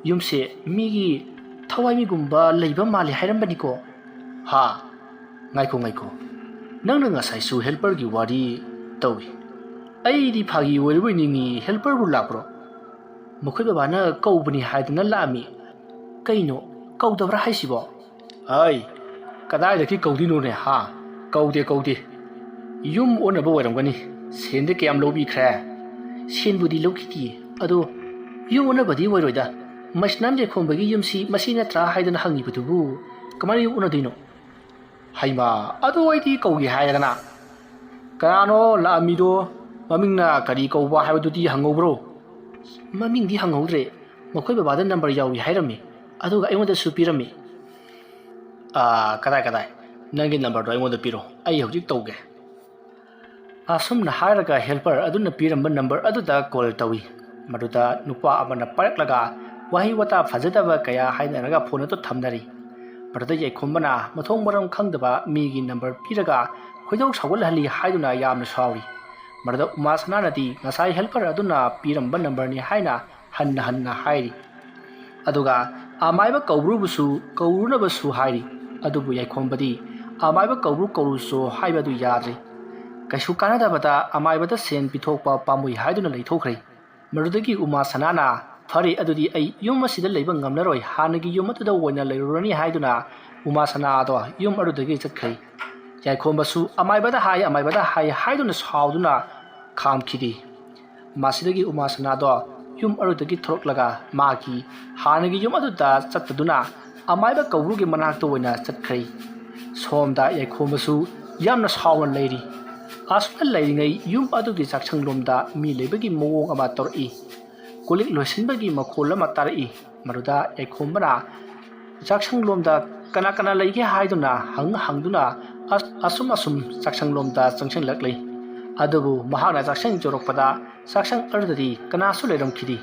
yumse migi thawai mi gumba leiba mali hairambani ko ha ngaiko nangna ngasai su helper gi wari tawi ai di phagi werwe ningi helper bu lakro makhoi babana koubani haidna lami kaino kaudabra haisibo ai kadai da ki kaudino ne ha kaude yum onaba waramgani sende kayam lobi khra senbudi lokiti ado yum onabadi wairoida masnam je khombagi yumsi masina tra haidana hangi butubu kamari unadino haima ado aidi kaugi haidana kanano la amido mamingna kari kauba haibadudi hangobro mamingdi hangodre makhoi babada number yawi hairami aduga aimoda supirami kadai nangi number do aimoda piro ai hojik tauge asumna hairaga helper aduna piramba number aduda call tawi maduda nupa amana paraklaga wahi wata fajadaba kaya haidanaga phone to thamnari maduda yekhombana mathong maram khangdaba migi number piraga khoidok sagol hali haiduna yamna sawi maduda Umasana nadi ngasai helper aduna piramba number ni haina hanna hairi aduga amaiba kaubrubusu kaurunabasu hairi adubu yekhombadi amaiba kauruso haibadu yadri kaisu kanadabada amaibada sen pithokpa pamui haiduna leithokhrei marudagi Umasanana fari adudi ai yum asida leiba ngamnaroi hanagi yum atuda woina leirurani haiduna Umasana do yum arudagi chakhrei yaikhombasu amaibada hai haiduna sauduna khamkhidi masidagi Umasana do yum arudagi thoroklaga magi hanagi yum aduda chataduna amaiba kaurugi manakto woina chakhrei somda yaikhombasu yamna sauna leiri asuna lairingai yum adugi chaksanglomda mi lebagi mowong ama tori kolik loisinbagi makhol ama tarai maruda ekhombana chaksanglomda kana leige haiduna hangduna asum chaksanglomda changsanlaklei adubu mahana chaksang jorokpada chaksang ardadi kana su leiramkhidi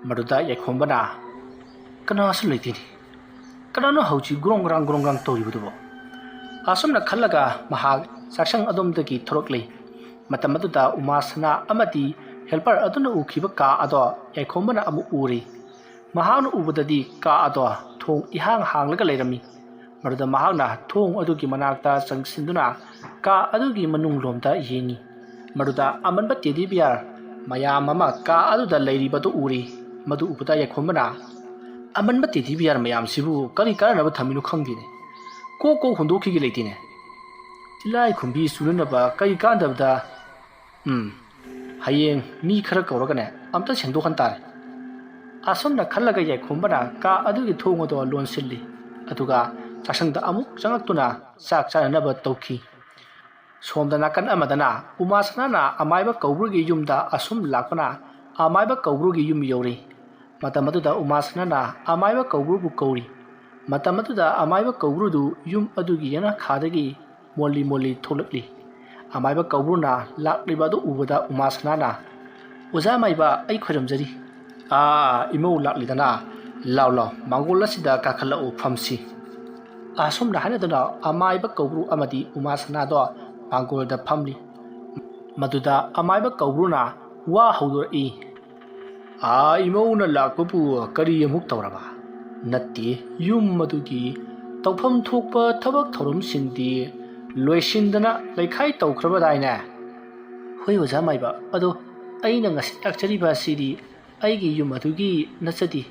maruda ekhombana kana su leitini kana no hauchi grongrang toribudubo asumna khallaga mahag saksang adomdagi thoroklei matam aduda Umasana amati helper aduna ukhiba ka ado yaikhomana amu uri mahagna ubadadi ka ado thong ihang hanglaga leirami maruda mahagna thong adugi manakta changsinduna ka adugi manunglomda yengi maruda amanba tedi biar mayam ama ka aduda leiribadu uri madu ubada yaikhomana amanba tedi biar mayam sibu kari karana ba thaminu khangdine ko hondokhigi leitine tilai khumbi sunanaba kai kandabda hayeng mi khara kauragane amta sengdokhan tare asomna khallaga yai khumbana ka adugi thongodo lonsilli aduga chasangda amuk changaktuna chak chananaba tawki somda nakan amadana umasana amaiba kaubrugi yumda asum lakpana amaiba kaubrugi yum yori matamaduda umasana amaiba kaubrubu kauri matamaduda amaiba kaubrudu yum adugi yana khadagi molli molli tholakli amaiba kaubruna laklibadu ubada umasana oza maiba ai khoramjari imau laklidana law mangol asida kakhala o phamsi asomna hanadana amaiba kaubru amadi umasana do mangol da phamli maduda amaiba kaubruna wa hawdori imau na lakpapu kari amuk tawraba natti yum madugi tawpham thokpa thabak thorum singdi loisindana laikhai tawkhrabadaina hoi oza maiba ado aina ngasi takchariba siri aigi yum adugi nasadi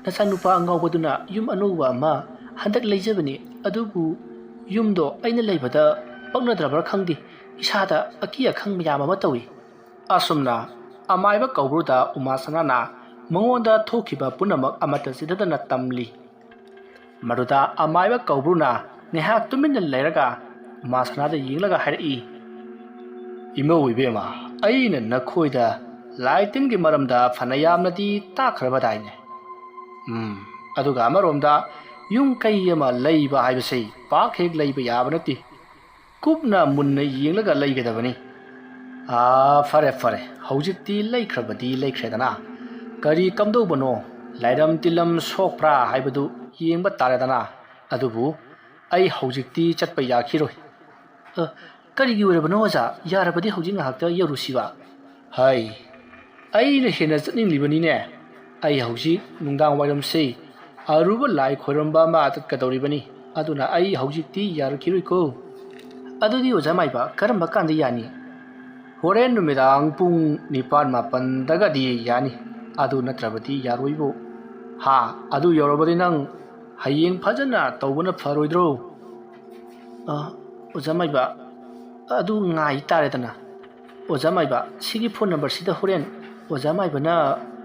nasanupa angawbaduna yum anuwa ma handak leijabani adubu yumdo aina leibada paknadrabar khangdi isada akiya khang miyam ama tawi asumna amaiba kaubruda umasanana mangonda thokiba punamak amata sidadana tamli maruda amaiba kaubruna nehak tuminna leiraga umasanada yinglaga hari imau ibema aina nakhoida laitingi maramda phanayamnadi takhrabadaine aduga amaromda yung kayama leiba haibase pakhek leiba yabanati kupna munna yinglaga leigadabani fare haujikti leikrabadi leikhredana kari kamdobano lairam tilam sokpra haibadu yengba taredana adubu ai haujikti chatpa yakhiroi karigi oirabano oza yarabadi haujing hakta yarusiba hai aina hena chatninglibani ne ai hauji nungdang wairamse aruba lai khoiramba ma tatkadoribani aduna ai haujikti yarkiroiko adudi oza maiba karamba kanda yani horen numidang pung nipan mapan dagadi yani adu natrabadi yaroibo adu yorobadi nang hayeng phajana tawbana pharoidro oza maiba adu ngai taredana oza maiba sigi phone number sida horen oza maibana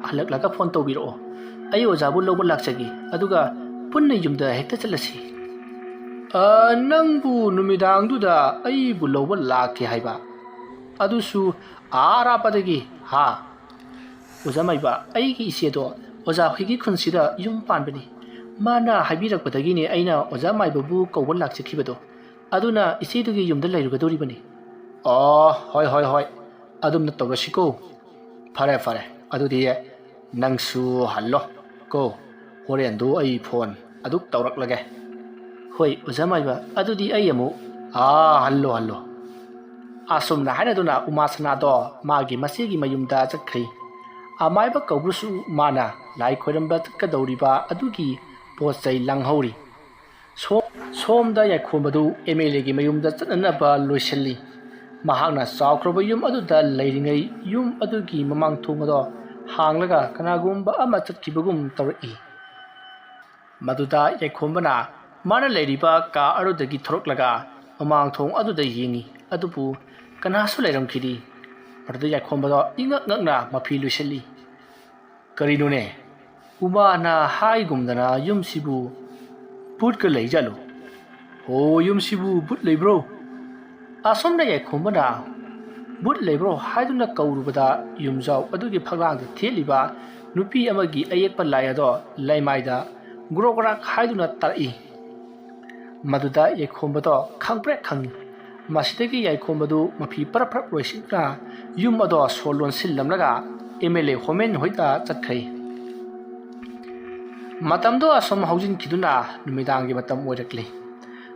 halaklaga phone tawbiro ai oza bu lobo lakchagi aduga punna yumda hekta chalasi nangbu numidang duda ai bu lobo lakke haiba adusu arapadagi oza maiba aigi isedo oza higi khunsida yum panbani mana haibirakpadagi ne aina oza maiba bu kawbal lakchakibado aduna isedugi yumda lairugadoribani hoi adumna tawrasiko fare adudi nangsu hallo ko horendu ai phone aduk tawraklage hoi oza maiba adudi ai amu hallo asumna hanaduna umasana do magi masigi mayumda chakri amaiba kaubrusu mana lai khoiramba kadoriba adugi postai langhori somda yakhombadu MLA gi mayumda chananaba loiselli mahakna chawkhroba yum aduda leiringai yum adugi mamang thungado hanglaga kanagumba ama chatkibagum tawri maduda yakhombana mana leiriba ka arudagi thoroklaga mamang thong aduda yingi adubu kanasu leiramkhidi parda yakhombado ingak ngakna mafi luiselli karinune umana haigumdana yumsibu putka leijalo yumsibu but leibro asomna yakhombana but leibro haiduna kaurubada yumjau adugi phaglangda theliba nupi amagi ayekpa layado laimaida grograk haiduna tarai maduda yakhombado khangpre khangi masidagi yakhombadu mafi paraprak roisina yum ado solon sillamlaga MLA homen hoida chatkhai matamdo asom haujin kiduna numidangi matam oirakli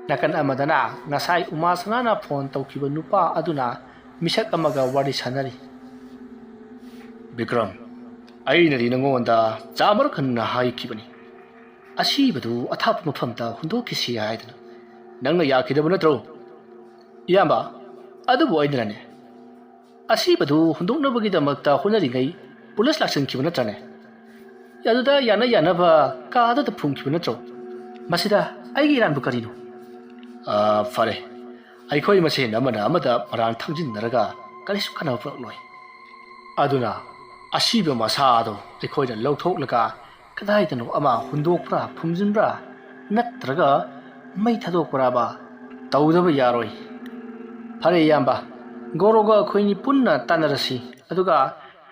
nakan amadana ngasai umasana phone tawkiba nupa aduna misak amaga wari sanari Bikram aina ri nangonda chamar khanna haikibani asibadu athap mafamta hundo kisi haidana nangna yakidaba natro iyamba adubu aidane asibadu hundoknabagi damakta honarigai pulis laksankiba natrane yaduda yanaba kaada da phungkiba natro masida aigi iranbu karino fare ꯑꯩꯈꯣꯏ ꯃꯁꯦꯟ ꯑꯃꯅ ꯑꯃꯗ ꯃꯔꯥꯜ ꯊꯪꯖꯤꯟꯅꯔꯒ ꯀꯔꯤꯁꯨ ꯀꯥꯟꯅꯕ ꯄꯨꯔꯛꯂꯣꯏ ꯑꯗꯨꯅ ꯑꯁꯤꯕ ꯃꯁꯥ ꯑꯗꯣ ꯑꯩꯈꯣꯏꯅ ꯂꯧꯊꯣꯛꯂꯒ ꯀꯗꯥꯏꯗꯅꯣ ꯑꯃ ꯍꯨꯟꯗꯣꯛꯄ꯭ꯔꯥ ꯐꯨꯝꯖꯤꯟꯕ꯭ꯔꯥ ꯅꯠꯇ꯭ꯔꯒ ꯃꯩ ꯊꯥꯗꯣꯛꯄ꯭ꯔꯥꯕ ꯇꯧꯗꯕ ꯌꯥꯔꯣꯏ ꯐꯔꯦ ꯏꯌꯥꯝꯕ ꯒꯣꯔꯣꯒ ꯑꯩꯈꯣꯏꯅꯤ ꯄꯨꯟꯅ ꯇꯥꯟꯅꯔꯁꯤ ꯑꯗꯨꯒ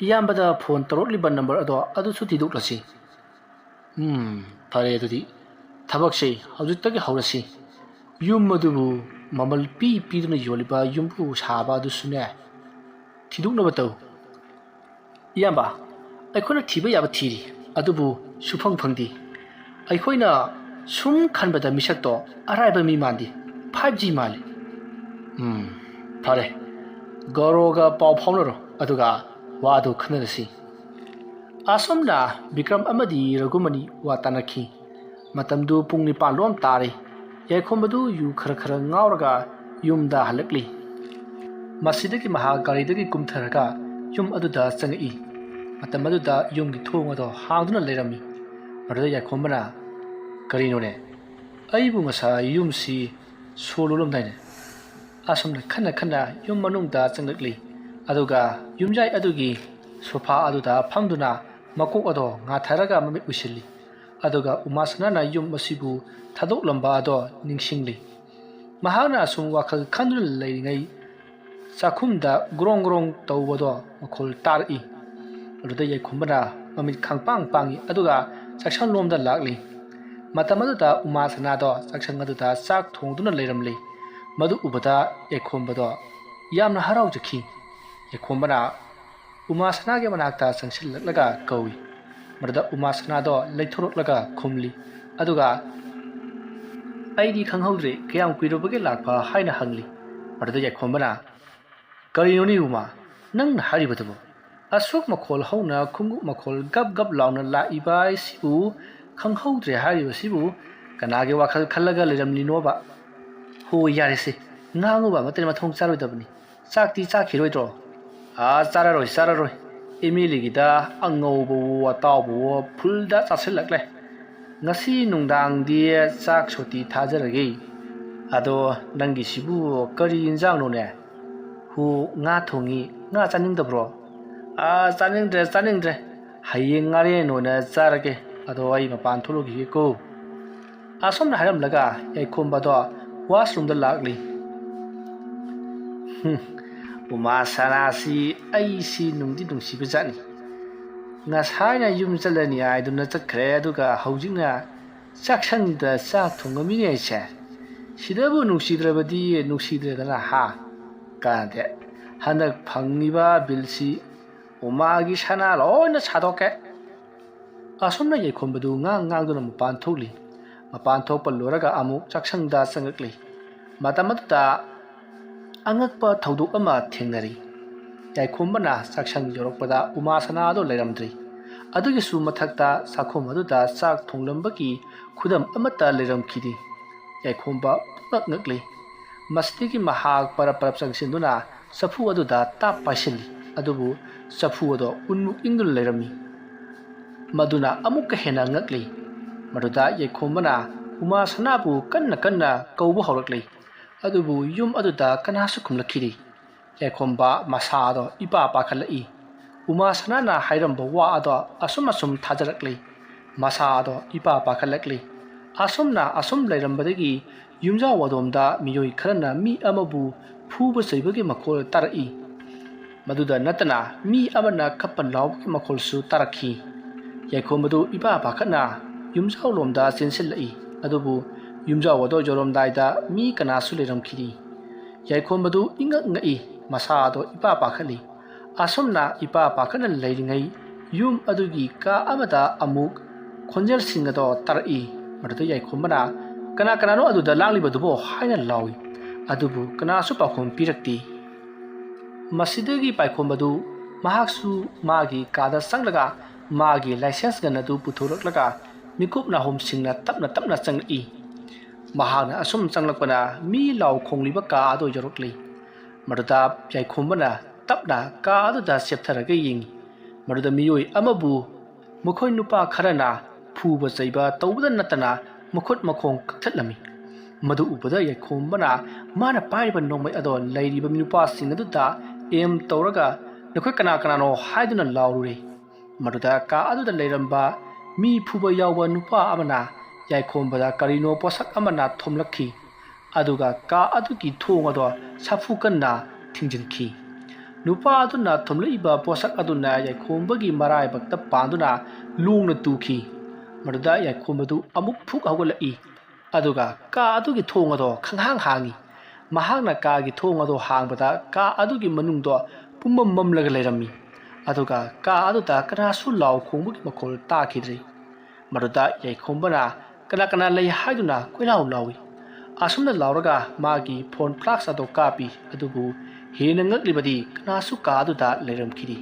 ꯏꯌꯥꯝꯕꯗ ꯐꯣꯟ ꯇꯧꯔꯛꯂꯤꯕ ꯅꯝꯕꯔ ꯑꯗꯣ ꯑꯗꯨꯁꯨ ꯊꯤꯗꯣꯛꯂꯁꯤ ꯐꯔꯦ ꯑꯗꯨꯗꯤ ꯊꯕꯛꯁꯦ ꯍꯧꯖꯤꯛꯇꯒꯤ ꯍꯧꯔꯁꯤ ꯌꯨꯝ ꯑꯗꯨꯕꯨ ꯃꯃꯜ ꯄꯤꯗꯨꯅ ꯌꯣꯜꯂꯤꯕ ꯌꯨꯝꯕꯨ ꯁꯥꯕ ꯑꯗꯨꯁꯨꯅꯦ ꯊꯤꯗꯣꯛꯅꯕ ꯇꯧ ꯏꯌꯥꯝꯕ ꯑꯩꯈꯣꯏꯅ ꯊꯤꯕ ꯌꯥꯕ ꯊꯤꯔꯤ ꯑꯗꯨꯕꯨ ꯁꯨꯐꯪ ꯐꯪꯗꯦ ꯑꯩꯈꯣꯏꯅ ꯁꯨꯝ ꯈꯟꯕꯗ ꯃꯤꯁꯛꯇꯣ ꯑꯔꯥꯏꯕ ꯃꯤ ꯃꯥꯟꯗꯦ 5G ꯃꯥꯜꯂꯤ ꯐꯔꯦ ꯒꯧꯔꯣꯒ ꯄꯥꯎ ꯐꯥꯎꯅꯔꯣ ꯑꯗꯨꯒ ꯋꯥꯗꯨ ꯈꯟꯅꯔꯁꯤ ꯑꯁꯣꯝꯅ ꯕꯤꯀ꯭ꯔꯝ ꯑꯃꯗꯤ ꯔꯘꯨꯃꯅꯤ ꯋꯥ ꯇꯥꯟꯅꯈꯤ ꯃꯇꯝꯗꯨ ꯄꯨꯡ 9 ꯂꯣꯝ ꯇꯥꯔꯦ ꯌꯥꯏꯈꯣꯝꯕꯗꯨ ꯌꯨ ꯈꯔ ꯉꯥꯎꯔꯒ ꯌꯨꯝꯗ ꯍꯜꯂꯛꯂꯤ ꯃꯁꯤꯗꯒꯤ ꯃꯍꯥꯛ ꯒꯥꯔꯤꯗꯒꯤ ꯀꯨꯝꯊꯔꯒ ꯌꯨꯝ ꯑꯗꯨꯗ ꯆꯪꯉꯛꯏ ꯃꯇꯝ ꯑꯗꯨꯗ ꯌꯨꯝꯒꯤ ꯊꯣꯡ ꯑꯗꯣ ꯍꯥꯡꯗꯨꯅ ꯂꯩꯔꯝꯃꯤ ꯃꯗꯨꯗ ꯌꯥꯏꯈꯣꯝꯕꯅ ꯀꯔꯤꯅꯣꯅꯦ ꯑꯩꯕꯨ ꯉꯁꯥꯏ ꯌꯨꯝꯁꯤ ꯁꯣ ꯂꯣꯜꯂꯝꯗꯥꯏꯅꯦ ꯑꯁꯣꯝꯅ ꯈꯟꯅ ꯌꯨꯝ ꯃꯅꯨꯡꯗ ꯆꯪꯂꯛꯂꯤ ꯑꯗꯨꯒ ꯌꯨꯝꯖꯥꯏ ꯑꯗꯨꯒꯤ ꯁꯣꯐꯥ ꯑꯗꯨꯗ ꯐꯝꯗꯨꯅ ꯃꯀꯣꯛ ꯑꯗꯣ ꯉꯥꯊꯔꯒ ꯃꯃꯤꯠ ꯎꯏꯁꯤꯜꯂꯤ ꯑꯗꯨꯒ ꯎꯃꯥꯁꯅꯥꯅ ꯌꯨꯝ ꯑꯁꯤꯕꯨ ꯊꯥꯗꯣꯛꯂꯝꯕ ꯑꯗꯣ ꯅꯤꯡꯁꯤꯡꯂꯤ ꯃꯍꯥꯛꯅ ꯑꯁꯨꯝ ꯋꯥꯈꯜ ꯈꯟꯗꯨꯅ ꯂꯩꯔꯤꯉꯩ ꯆꯥꯛꯈꯨꯝꯗ ꯒ꯭ꯔꯣꯡ ꯇꯧꯕꯗꯣ ꯃꯈꯣꯜ ꯇꯥꯔꯛꯏ ꯑꯗꯨꯗ ꯌꯥꯏꯈꯣꯝꯕꯅ ꯃꯃꯤꯠ ꯈꯪꯄꯥꯡ ꯄꯥꯡꯉꯤ ꯑꯗꯨꯒ ꯆꯥꯛꯁꯪꯂꯣꯝꯗ ꯂꯥꯛꯂꯤ ꯃꯇꯝ ꯑꯗꯨꯗ ꯎꯃꯥꯁꯅꯥꯗꯣ ꯆꯥꯛꯁꯪ ꯑꯗꯨꯗ ꯆꯥꯛ ꯊꯣꯡꯗꯨꯅ ꯂꯩꯔꯝꯂꯤ ꯃꯗꯨ ꯎꯕꯗ ꯌꯥꯏꯈꯣꯝꯕꯗꯣ ꯌꯥꯝꯅ ꯍꯔꯥꯎꯖꯈꯤ ꯌꯥꯏꯈꯣꯝꯕꯅ ꯎꯃꯥꯁꯅꯥꯒꯤ ꯃꯅꯥꯛꯇ ꯆꯪꯁꯤꯜꯂꯛꯂꯒ ꯀꯧꯏ ꯃꯗꯨꯗ ꯎꯃꯥꯁꯅꯥꯗꯣ ꯂꯩꯊꯣꯔꯛꯂꯒ ꯈꯨꯝꯂꯤ ꯑꯗꯨꯒ ꯑꯩꯗꯤ ꯈꯪꯍꯧꯗ꯭ꯔꯦ ꯀꯌꯥꯝ ꯀꯨꯏꯔꯕꯒꯦ ꯂꯥꯛꯄ ꯍꯥꯏꯅ ꯍꯪꯂꯤ ꯃꯗꯨꯗ ꯌꯥꯏꯈꯣꯝꯕꯅ ꯀꯔꯤꯅꯣꯅꯤ ꯎꯃꯥ ꯅꯪꯅ ꯍꯥꯏꯔꯤꯕꯗꯨꯕꯨ ꯑꯁꯨꯛ ꯃꯈꯣꯜ ꯍꯧꯅ ꯈꯣꯡꯎꯞ ꯃꯈꯣꯜ ꯒꯞ ꯂꯥꯎꯅ ꯂꯥꯛꯏꯕ ꯑꯩꯁꯤꯕꯨ ꯈꯪꯍꯧꯗ꯭ꯔꯦ ꯍꯥꯏꯔꯤꯕꯁꯤꯕꯨ ꯀꯅꯥꯒꯤ ꯋꯥꯈꯜ ꯈꯜꯂꯒ ꯂꯩꯔꯝꯂꯤꯅꯣꯕ ꯍꯣꯏ ꯌꯥꯔꯦꯁꯦ ꯉꯥꯡꯉꯨꯕ ꯑꯃꯠꯇ ꯃꯊꯣꯡ ꯆꯥꯔꯣꯏꯗꯕꯅꯤ ꯆꯥꯛꯇꯤ ꯆꯥꯈꯤꯔꯣꯏꯗ꯭ꯔꯣ ꯆꯥꯔꯔꯣꯏ ꯑꯦꯃꯦꯂꯤꯒꯤꯗ ꯑꯉꯧꯕꯋꯣ ꯑꯇꯥꯎꯕꯋꯣ ꯐꯨꯜꯗ ꯆꯥꯁꯤꯜꯂꯛꯂꯦ ngasi nungdangdi chak soti thajarage ado nangi sibu kari injang no ne hu nga thongi nga chaningdabro chaningdre hayeng ngare no na charage ado ai mapan thologi ko asomna haram laga yaikhomba do washroom da lagli uma sanasi ai si nungdi nungsi bijani ngasayna yum chalani aiduna chakre aduga haujingna chaksangda chak thongami aise sidabu nungsidrabadi nungsidredana ha kande hanak phangiba bilsi umagi sana loina chadoke asomna yaikhombu ngang duna mapan thokli mapan thokpa loraga amuk chaksangda changakli matamata angakpa thodok ama thengnari yaikhomna chaksang yorokpada umasana do leiramdri adugisu mathakta sakhom aduda chak thonglambaki khudam amata leiramkhidi yaikhomba ngakli mastigi mahak parap changsinduna safu aduda tap paisili adubu safu ado unmuk ingdul leirami maduna amukka hena ngakli maduda yaikhomna umasana bu kanna kaubu horakli adubu yum aduda kanasu khumlakhiri yaikhomba masado ipa pakhalai umasanana hairamba wa ado asum thajarakli masado ipa pakhalakli asum lairambadagi yumjaw wadomda miyoi kharana mi amabu phuba saibagi makhol tarai maduda natana mi amana kapan lawgi makhol su tarakhi yaikhomadu ipa pakhana yumjaw lomda chensilai adubu yumjaw wado joromdaida mi kana su leiramkhiri yaikhomadu ingak ngai masado ipa pakhali asomna ipa pakhana leiringai yum adugi ka amada amuk khonjel singado tarai maduda yaikhomna kana no aduda langlibadubo haina lawi adubu kana su pakhom pirakti masidagi paikhombadu mahaksu magi kada sanglaga magi license ganadu puthuraklaga mikup na hom singna tapna changi mahana asum changlakpana mi law khongliba ka ado yorokli maduda yaikhomna tapna ka aduda septharaga yingi maduda miyoi amabu mukhoi nupa kharana phuba chaiba tawda natana mukhot makhong kathlami ꯃꯗꯨ ꯎꯕꯗ ꯌꯥꯏꯈꯣꯝꯕꯅ ꯃꯥꯅ ꯄꯥꯏꯔꯤꯕ ꯅꯣꯡꯃꯩ ꯑꯗꯣ ꯂꯩꯔꯤꯕ ꯅꯨꯄꯥꯁꯤꯡ ꯑꯗꯨꯗ M ꯇꯧꯔꯒ ꯅꯈꯣꯏ ꯀꯅꯥ ꯀꯅꯥꯅꯣ ꯍꯥꯏꯗꯨꯅ ꯂꯥꯎꯔꯨꯔꯦ ꯃꯗꯨꯗ ꯀꯥ ꯑꯗꯨꯗ ꯂꯩꯔꯝꯕ ꯃꯤ ꯐꯨꯕ ꯌꯥꯎꯕ ꯅꯨꯄꯥ ꯑꯃꯅ ꯌꯥꯏꯈꯣꯝꯕꯗ ꯀꯔꯤꯅꯣ ꯄꯣꯠꯁꯛ ꯑꯃꯅ ꯊꯣꯝꯂꯛꯈꯤ ꯑꯗꯨꯒ ꯀꯥ ꯑꯗꯨꯒꯤ ꯊꯣꯡ ꯑꯗꯣ ꯁꯥꯐꯨ ꯀꯟꯅ ꯊꯤꯡꯖꯤꯟꯈꯤ ꯅꯨꯄꯥ ꯑꯗꯨꯅ ꯊꯣꯝꯂꯛꯏꯕ ꯄꯣꯠꯁꯛ ꯑꯗꯨꯅ ꯌꯥꯏꯈꯣꯝꯕꯒꯤ ꯃꯔꯥꯏꯕꯛꯇ ꯄꯥꯟꯗꯨꯅ ꯂꯣꯡꯅ ꯇꯨꯈꯤ ꯃꯗꯨꯗ ꯌꯥꯏꯈꯣꯝꯕꯗꯨ ꯑꯃꯨꯛ ꯐꯨꯛ ꯍꯧꯒꯠꯂꯛꯏ ꯑꯗꯨꯒ ꯀꯥ ꯑꯗꯨꯒꯤ ꯊꯣꯡ ꯑꯗꯣ ꯈꯪꯍꯥꯡ ꯍꯥꯡꯉꯤ ꯃꯍꯥꯛꯅ ꯀꯥꯒꯤ ꯊꯣꯡ ꯑꯗꯣ ꯍꯥꯡꯕꯗ ꯀꯥ ꯑꯗꯨꯒꯤ ꯃꯅꯨꯡꯗꯣ ꯄꯨꯝꯃꯝ ꯃꯝꯂꯒ ꯂꯩꯔꯝꯃꯤ ꯑꯗꯨꯒ ꯀꯥ ꯑꯗꯨꯗ ꯀꯅꯥꯁꯨ ꯂꯥꯎ ꯈꯣꯡꯕꯒꯤ ꯃꯈꯣꯜ ꯇꯥꯈꯤꯗ꯭ꯔꯦ ꯃꯗꯨꯗ ꯌꯥꯏꯈꯣꯝꯕꯅ ꯀꯅꯥ ꯀꯅꯥ ꯂꯩ ꯍꯥꯏꯗꯨꯅ ꯀꯣꯏꯂꯥꯎ ꯂꯥꯎꯏ ꯑꯁꯨꯝꯅ ꯂꯥꯎꯔꯒ ꯃꯥꯒꯤ ꯐꯣꯟ ꯐ꯭ꯂꯥꯛꯁ ꯑꯗꯣ ꯀꯥꯞꯄꯤ ꯑꯗꯨꯕꯨ ꯍꯦꯟꯅ ꯉꯛꯂꯤꯕꯗꯤ ꯀꯅꯥꯁꯨ ꯀꯥ ꯑꯗꯨꯗ ꯂꯩꯔꯝꯈꯤꯗꯦ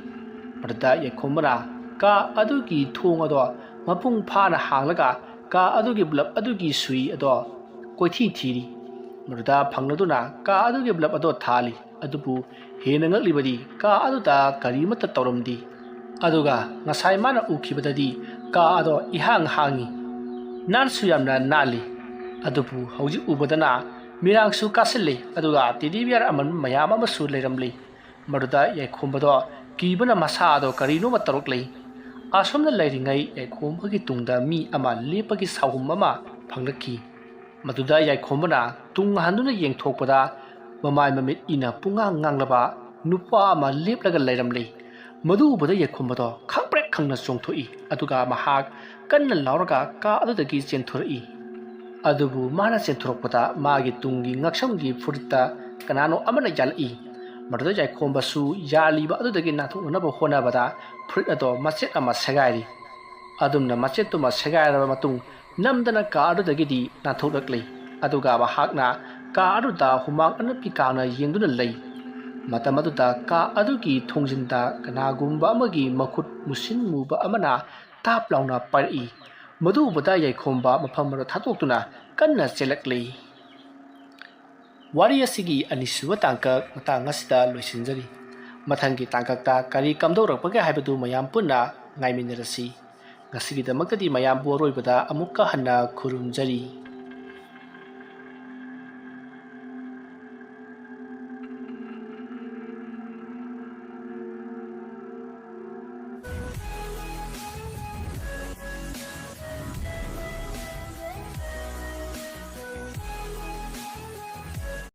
ꯃꯗꯨꯗ ꯌꯥꯏꯈꯣꯝꯕꯅ ꯀꯥ ꯑꯗꯨꯒꯤ ꯊꯣꯡ ꯑꯗꯣ ꯃꯄꯨꯡ ꯐꯥꯅ ꯍꯥꯡꯂꯒ ꯀꯥ ꯑꯗꯨꯒꯤ ꯕ꯭ꯂꯕ ꯑꯗꯨꯒꯤ ꯁꯨꯏ ꯑꯗꯣ ꯀꯣꯏꯊꯤ ꯊꯤꯔꯤ ꯃꯗꯨꯗ ꯐꯪꯂꯗꯨꯅ ꯀꯥ ꯑꯗꯨꯒꯤ ꯕ꯭ꯂꯕ ꯑꯗꯣ ꯊꯥꯜꯂꯤ ꯑꯗꯨꯕꯨ ꯍꯦꯟꯅ ꯉꯛꯂꯤꯕꯗꯤ ꯀꯥ ꯑꯗꯨꯗ ꯀꯔꯤꯃꯠꯇ ꯇꯧꯔꯝꯗꯦ ꯑꯗꯨꯒ ꯉꯁꯥꯏ ꯃꯥꯅ ꯎꯈꯤꯕꯗꯗꯤ ꯀꯥ ꯑꯗꯣ ꯏꯍꯥꯡ ꯍꯥꯡꯉꯤ ꯅꯥꯟꯁꯨ ꯌꯥꯝꯅ ꯅꯥꯜꯂꯤ ꯑꯗꯨꯕꯨ ꯍꯧꯖꯤꯛ ꯎꯕꯗꯅ ꯃꯤꯔꯥꯡꯁꯨ ꯀꯥꯁꯤꯜꯂꯤ ꯑꯗꯨꯒ ꯇꯦꯗꯤ ꯕꯤꯌꯔ ꯑꯃꯟꯕ ꯃꯌꯥꯝ ꯑꯃꯁꯨ ꯂꯩꯔꯝꯂꯤ ꯃꯗꯨꯗ ꯌꯥꯏꯈꯣꯝꯕꯗꯣ ꯀꯤꯕꯅ ꯃꯁꯥ ꯑꯗꯣ ꯀꯔꯤꯅꯣꯃ ꯇꯧꯔꯛꯂꯤ ꯑꯁꯣꯝꯗ ꯂꯩꯔꯤꯉꯩ ꯌꯥꯏꯈꯣꯝꯕꯒꯤ ꯇꯨꯡꯗ ꯃꯤ ꯑꯃ ꯂꯦꯞꯄꯒꯤ ꯁꯥꯎꯍꯨꯝ ꯑꯃ ꯐꯪꯂꯛꯈꯤ ꯃꯗꯨꯗ ꯌꯥꯏꯈꯣꯝꯕꯅ ꯇꯨꯡ ꯍꯟꯗꯨꯅ ꯌꯦꯡꯊꯣꯛꯄꯗ ꯃꯃꯥꯏ ꯃꯃꯤꯠ ꯏꯅ ꯄꯨꯡꯉꯥꯡ ꯉꯥꯡꯂꯕ ꯅꯨꯄꯥ ꯑꯃ ꯂꯦꯞꯂꯒ ꯂꯩꯔꯝꯂꯤ ꯃꯗꯨ ꯎꯕꯗ ꯌꯥꯏꯈꯣꯝꯕꯗꯣ ꯈꯪꯄ꯭ꯔꯦꯛ ꯈꯪꯅ ꯆꯣꯡꯊꯣꯛꯏ ꯑꯗꯨꯒ ꯃꯍꯥꯛ ꯀꯟꯅ ꯂꯥꯎꯔꯒ ꯀꯥ ꯑꯗꯨꯗꯒꯤ ꯆꯦꯟꯊꯣꯔꯛꯏ ꯑꯗꯨꯕꯨ ꯃꯥꯅ ꯆꯦꯟꯊꯣꯔꯛꯄꯗ ꯃꯥꯒꯤ ꯇꯨꯡꯒꯤ ꯉꯛꯁꯝꯒꯤ ꯐꯨꯔꯤꯠꯇ ꯀꯅꯥꯅꯣ ꯑꯃꯅ ꯌꯥꯜꯂꯛꯏ ꯃꯗꯨꯗ ꯌꯥꯏꯈꯣꯝꯕꯁꯨ ꯌꯥꯜꯂꯤꯕ ꯑꯗꯨꯗꯒꯤ ꯅꯥꯟꯊꯣꯛꯅꯅꯕ ꯍꯣꯠꯅꯕꯗ ꯐꯨꯔꯤꯠ ꯑꯗꯣ ꯃꯆꯦꯠ ꯑꯃ ꯁꯦꯒꯥꯏꯔꯤ ꯑꯗꯨꯝꯅ ꯃꯆꯦꯠꯇꯨꯃ ꯁꯦꯒꯥꯏꯔꯕ ꯃꯇꯨꯡ ꯅꯝꯗꯅ ꯀꯥ ꯑꯗꯨꯗꯒꯤꯗꯤ ꯅꯥꯟꯊꯣꯛꯂꯛꯂꯤ ꯑꯗꯨꯒ ꯃꯍꯥꯛꯅ ꯀꯥ ꯑꯗꯨꯗ ꯍꯨꯃꯥꯡ ꯑꯅꯞꯄꯤ ꯀꯥꯡꯅ ꯌꯦꯡꯗꯨꯅ ꯂꯩ ꯃꯇꯝ ꯑꯗꯨꯗ ꯀꯥ ꯑꯗꯨꯒꯤ ꯊꯣꯡꯖꯤꯟꯗ ꯀꯅꯥꯒꯨꯝꯕ ꯑꯃꯒꯤ ꯃꯈꯨꯠ ꯃꯨꯁꯤꯟ ꯃꯨꯕ ꯑꯃꯅ ꯇꯥꯞ ꯂꯥꯎꯅ ꯄꯥꯏꯔꯛꯏ ꯃꯗꯨ ꯎꯕꯗ ꯌꯥꯏꯈꯣꯝꯕ ꯃꯐꯝ ꯑꯗꯨ ꯊꯥꯗꯣꯛꯇꯨꯅ ꯀꯟꯅ ꯆꯦꯜꯂꯛꯂꯤ ꯋꯥꯔꯤ ꯑꯁꯤꯒꯤ ꯑꯅꯤꯁꯨꯕ ꯇꯥꯡꯀꯛ ꯃꯇꯥꯡ ꯑꯁꯤꯗ ꯂꯣꯏꯁꯤꯟꯖꯔꯤ ꯃꯊꯪꯒꯤ ꯇꯥꯡꯀꯛꯇ ꯀꯔꯤ ꯀꯝꯗꯧꯔꯛꯄꯒꯦ ꯍꯥꯏꯕꯗꯨ ꯃꯌꯥꯝ ꯄꯨꯟꯅ ꯉꯥꯏꯃꯤꯟꯅꯔꯁꯤ ꯉꯁꯤꯒꯤꯗꯃꯛꯇꯗꯤ ꯃꯌꯥꯝꯕꯨ ꯑꯔꯣꯏꯕꯗ ꯑꯃꯨꯛꯀ ꯍꯟꯅ ꯈꯨꯔꯨꯝꯖꯔꯤ